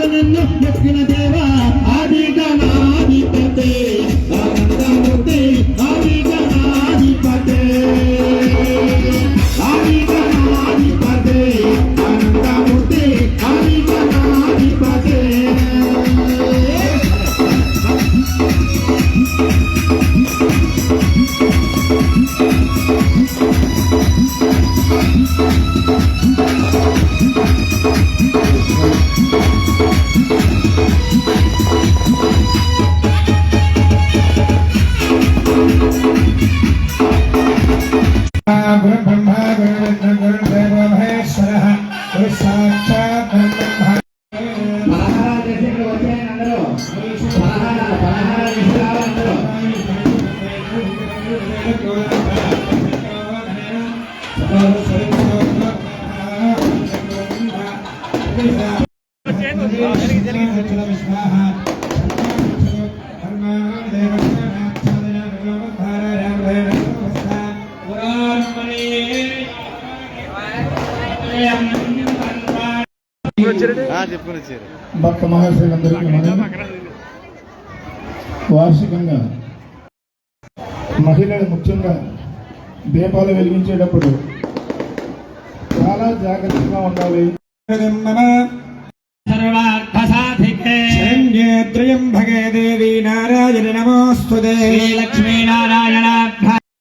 నిన్ను ఎక్కిన దేవా ఆది గణాధిపతే ఆనందమూర్తి ఆది గణాధిపతే ఆది గణాధిపతే ఆనందమూర్తి ఆది గణాధిపతే ब्रह्मा गुरुदेव महेश्वरः साक्षात् ब्रह्मा భక్త మహాశయులందరికీ వార్షికంగా మహిళలు ముఖ్యంగా దీపాలు వెలిగించేటప్పుడు చాలా జాగ్రత్తగా ఉండాలి. త్రయంబకే దేవి నారాయణ నమోస్తుతే. లక్ష్మీ నారాయణ